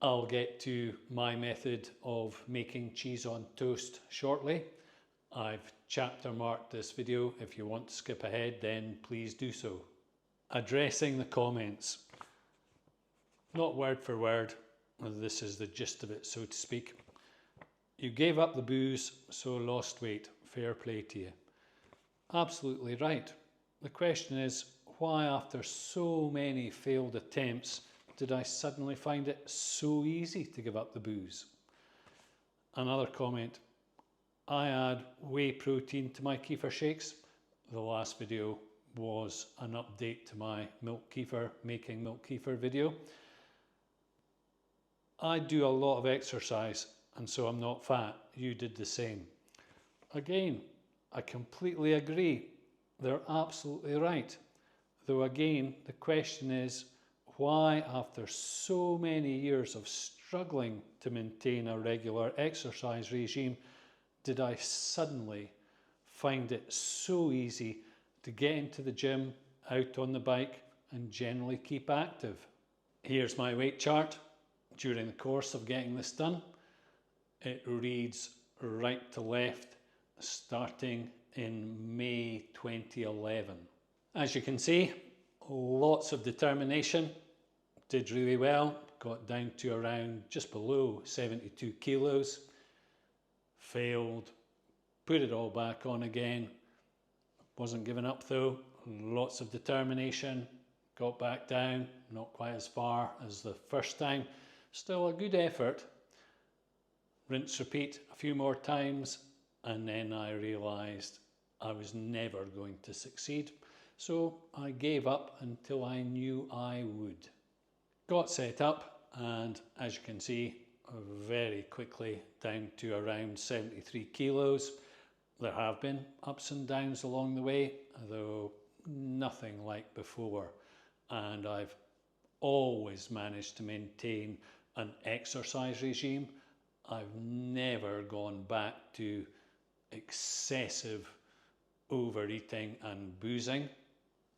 I'll get to my method of making cheese on toast shortly. I've chapter marked this video. If you want to skip ahead, then please do so. Addressing the comments. Not word for word, this is the gist of it, so to speak. You gave up the booze, so lost weight. Fair play to you. Absolutely right. The question is, why after so many failed attempts did I suddenly find it so easy to give up the booze? Another comment. I add whey protein to my kefir shakes. The last video was an update to my making milk kefir video. I do a lot of exercise and so I'm not fat. You did the same. Again, I completely agree. They're absolutely right. Though again, the question is, why after so many years of struggling to maintain a regular exercise regime did I suddenly find it so easy to get into the gym, out on the bike and generally keep active? Here's my weight chart during the course of getting this done. It reads right to left starting in May 2011. As you can see, lots of determination, did really well, got down to around just below 72 kilos, failed, put it all back on again, wasn't giving up though, lots of determination, got back down, not quite as far as the first time, still a good effort, rinse repeat a few more times, and then I realised I was never going to succeed, so I gave up until I knew I would. Got set up and as you can see, very quickly down to around 73 kilos. There have been ups and downs along the way, though nothing like before, and I've always managed to maintain an exercise regime. I've never gone back to excessive overeating and boozing.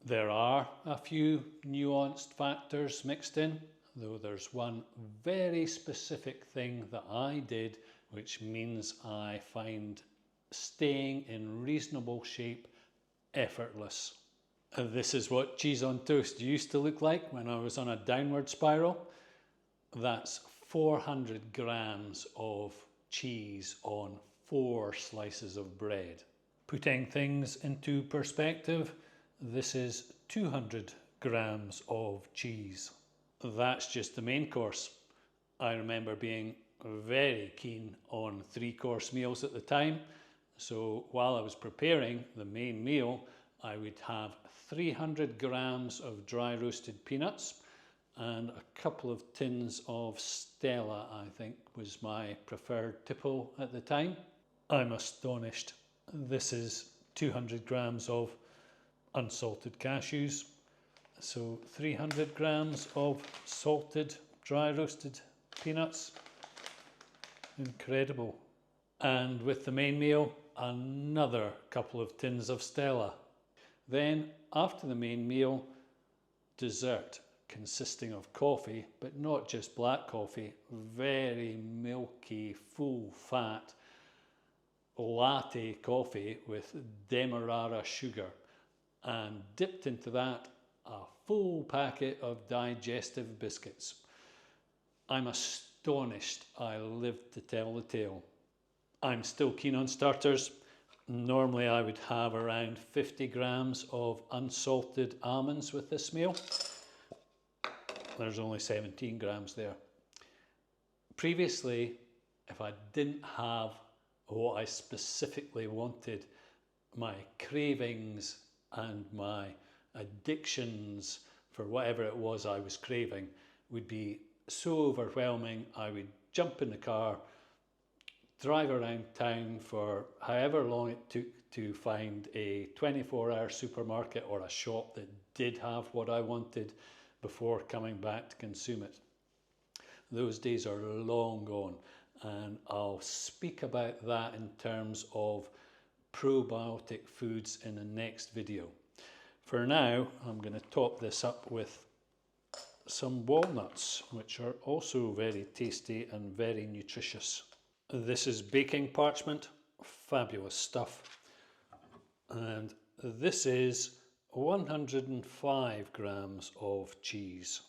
There are a few nuanced factors mixed in, though there's one very specific thing that I did which means I find staying in reasonable shape effortless. This is what cheese on toast used to look like when I was on a downward spiral. That's 400 grams of cheese on 4 slices of bread. Putting things into perspective, this is 200 grams of cheese. That's just the main course. I remember being very keen on 3-course meals at the time, so while I was preparing the main meal, I would have 300 grams of dry roasted peanuts and a couple of tins of Stella, I think was my preferred tipple at the time. I'm astonished. This is 200 grams of unsalted cashews, so 300 grams of salted dry roasted peanuts. Incredible. And with the main meal, another couple of tins of Stella. Then after the main meal, dessert consisting of coffee, but not just black coffee, very milky, full fat latte coffee with demerara sugar, and dipped into that a full packet of digestive biscuits. I'm astonished I lived to tell the tale. I'm still keen on starters. Normally I would have around 50 grams of unsalted almonds with this meal. There's only 17 grams there. Previously, if I didn't have what I specifically wanted, my cravings and my addictions for whatever it was I was craving would be so overwhelming, I would jump in the car, drive around town for however long it took to find a 24-hour supermarket or a shop that did have what I wanted before coming back to consume it. Those days are long gone, and I'll speak about that in terms of probiotic foods in the next video. For now, I'm going to top this up with some walnuts, which are also very tasty and very nutritious. This is baking parchment, fabulous stuff. And this is 105 grams of cheese.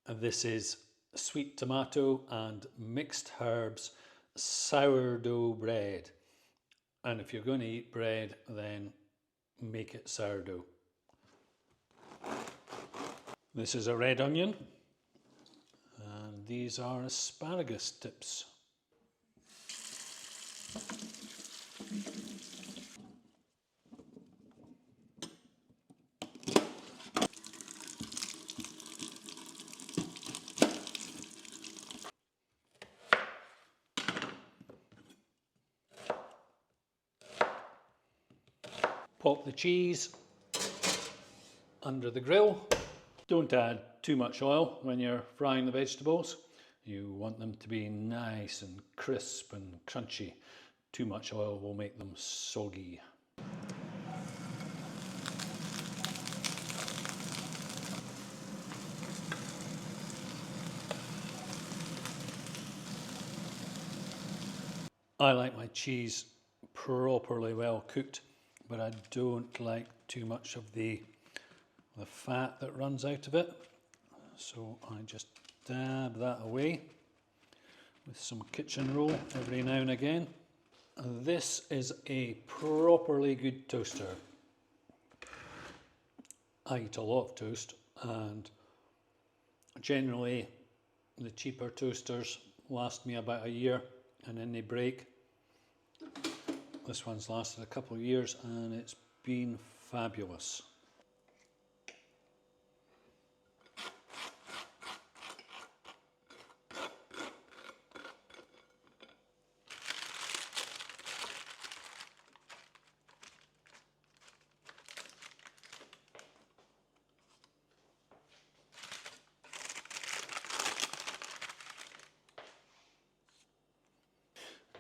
This is sweet tomato and mixed herbs sourdough bread. And if you're going to eat bread, then make it sourdough. This is a red onion, and these are asparagus tips. Pop the cheese under the grill. Don't add too much oil when you're frying the vegetables. You want them to be nice and crisp and crunchy. Too much oil will make them soggy. I like my cheese properly well cooked, but I don't like too much of the fat that runs out of it. So I just dab that away with some kitchen roll every now and again. This is a properly good toaster. I eat a lot of toast, and generally the cheaper toasters last me about a year and then they break. This one's lasted a couple of years and it's been fabulous.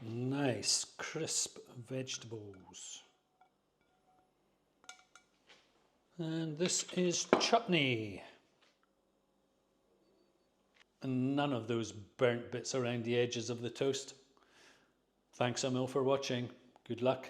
Nice crisp vegetables. And this is chutney. And none of those burnt bits around the edges of the toast. Thanks a mil for watching. Good luck.